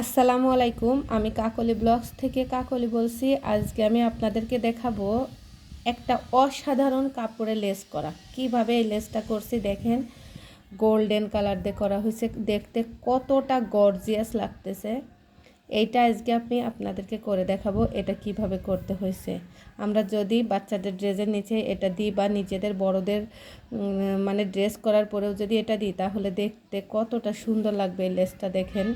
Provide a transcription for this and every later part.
আসসালামু আলাইকুম। আমি কাকলি ব্লগস থেকে কাকলি বলছি। আজকে আমি আপনাদেরকে দেখাবো একটা অসাধারণ কাপড়ে লেস করা। কিভাবে এই লেসটা করছি দেখেন। গোল্ডেন কালার দিয়ে করা হয়েছে, দেখতে কতটা গর্জিয়াস লাগতেছে। এইটা আজকে আমি আপনাদেরকে করে দেখাবো এটা কিভাবে করতে হয়েছে। আমরা যদি বাচ্চাদের ড্রেসের নিচে এটা দিই বা নিজেদের বড়দের মানে ড্রেস করার পরেও যদি এটা দিই তাহলে দেখতে কতটা সুন্দর লাগবে। এই লেসটা দেখেন।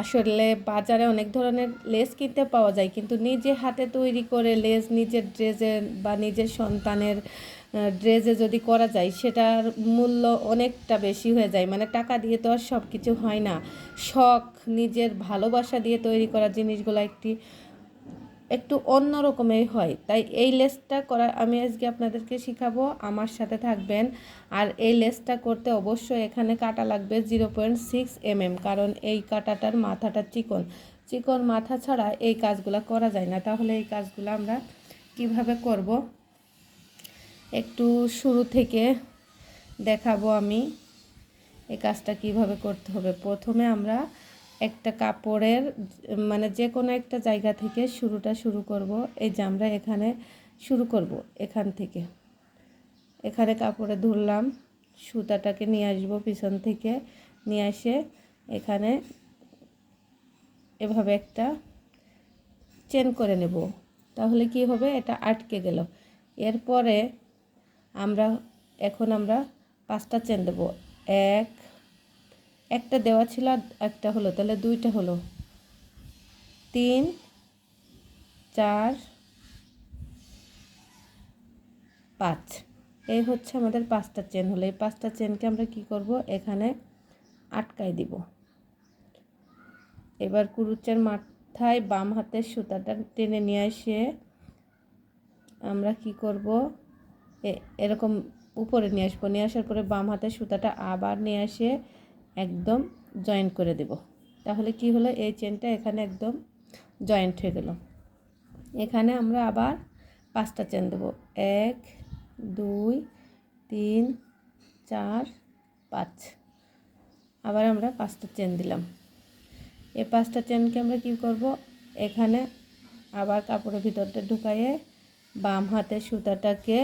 আসলে বাজারে অনেক ধরনের লেস কিনতে পাওয়া যায়, কিন্তু নিজে হাতে তৈরি করে লেস নিজের ড্রেসে বা নিজের সন্তানের ড্রেসে যদি করা যায় সেটার মূল্য অনেকটা বেশি হয়ে যায়। মানে টাকা দিয়ে তো আর সব কিছু হয় না। শখ, নিজের ভালোবাসা দিয়ে তৈরি করা জিনিসগুলো একটু অন্য রকমের হয়। তাই এই লেসটা করা আমি আজকে আপনাদেরকে শিখাবো, আমার সাথে থাকবেন। আর এই লেসটা করতে অবশ্যই এখানে কাটা লাগবে 0.6 mm, কারণ এই কাটাটার মাথাটা চিকন চিকন মাথা ছাড়া এই কাজগুলো করা যায় না। তাহলে এই কাজগুলো আমরা কিভাবে করব একটু শুরু থেকে দেখাবো আমি। এই কাজটা কিভাবে করতে হবে, প্রথমে আমরা একটা কাপড়ের মানে যে কোনো একটা জায়গা থেকে শুরু করব। এই যে আমরা এখানে শুরু করব, এখান থেকে এখানে কাপড়ে ধরলাম, সুতাটাকে নিয়ে আসবো পিছন থেকে, নিয়ে এসে এখানে এভাবে একটা চেন করে নেব। তাহলে কি হবে, এটা আটকে গেল। এরপরে এখন আমরা 5টা চেন দেব। একটা দেওয়া ছিল, একটা হলো, তাহলে 2টা হলো, 3, 4, 5। এই হচ্ছে আমাদের 5টা চেন হলো। এই 5টা চেনকে আমরা কি করব, এখানে আটকাই দিব। এবার কুরুচের মাথায় বাম হাতের সুতাটা টেনে নিয়ে এসে আমরা কি করব, এরকম উপরে নিয়ে আসবো। নিয়ে আসার পরে বাম হাতের সুতাটা আবার নিয়ে এসে একদম জয়েন্ট করে দেব। তাহলে কি হলো, এই চেনটা এখানে একদম জয়েন্ট হয়ে গেল। এখানে আমরা আবার 5টা চেন দেব। 1, 2, 3, 4, 5। আবার আমরা 5টা চেন দিলাম। এই 5টা চেনকে আমরা কি করব, এখানে আবার কাপড়ের ভিতরটা ঢুকাইয়ে বাম হাতের সুতাটাকে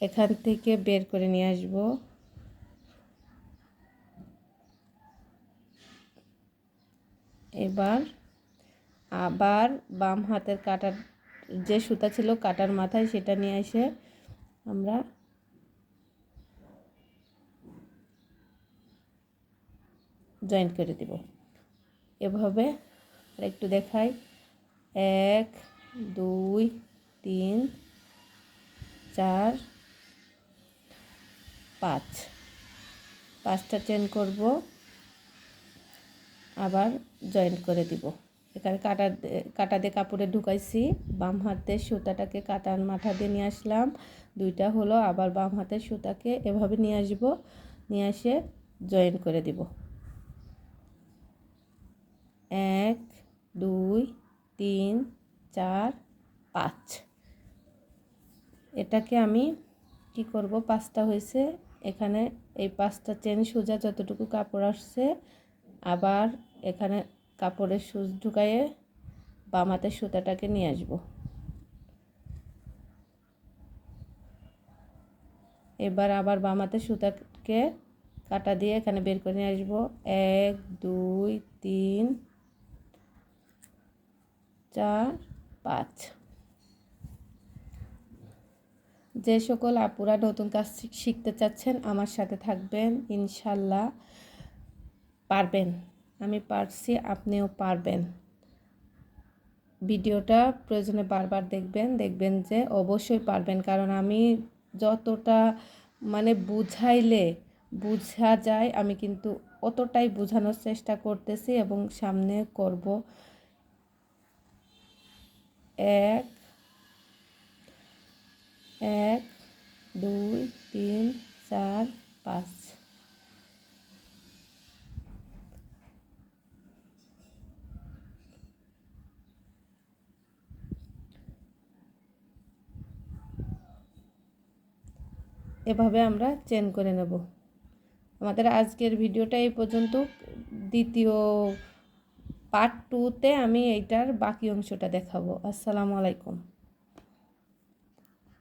এখান থেকে বের করে নিয়ে আসব। এবার আবার বাম হাতের কাটার যে সুতা ছিল কাটার মাথায়, সেটা নিয়ে এসে আমরা জয়েন্ট করে দেব। এভাবে একটু দেখাই। 1, 2, 3, 4, 5। 5টা চেন করব, আবার জয়েন্ট করে দিব। এখানে কাটা দিয়ে কাপড়ে ঢুকাইছি, বাম হাতের সুতাটাকে কাটার মাথা দিয়ে নিয়ে আসলাম, 2টা হলো। আবার বাম হাতের সুতাকে এভাবে নিয়ে আসব, নিয়ে এসে জয়েন্ট করে দিব। 1, 2, 3, 4, 5। এটাকে আমি কি করব, 5টা হয়েছে, এখানে এই 5টা চেন সোজা যতটুকু কাপড় আসছে আবার এখানে কাপড়ের সুচ ঢুকাইয়ে বাম হাতের সুতাটাকে নিয়ে আসব। এবার আবার বাম হাতের সুতাকে কাটা দিয়ে এখানে বের করে নিয়ে আসবো। 1, 2, 3, 4, 5। যে সকল আপুরা নতুন কাজ শিখতে চাচ্ছেন আমার সাথে থাকবেন, ইনশাল্লাহ পারবেন। আমি পারছি, আপনিও পারবেন। ভিডিওটা প্রয়োজনে বারবার দেখবেন যে অবশ্যই পারবেন। কারণ আমি যতটা মানে বুঝাইলে বোঝা যায় আমি কিন্তু অতটাই বোঝানোর চেষ্টা করতেছি এবং সামনে করব। 1, 1, 2, 3, 4, 5। এভাবে আমরা চেন করে নেব। আমাদের আজকের ভিডিওটা এই পর্যন্ত। দ্বিতীয় পার্ট 2-তে আমি এইটার বাকি অংশটা দেখাবো। আসসালামু আলাইকুম।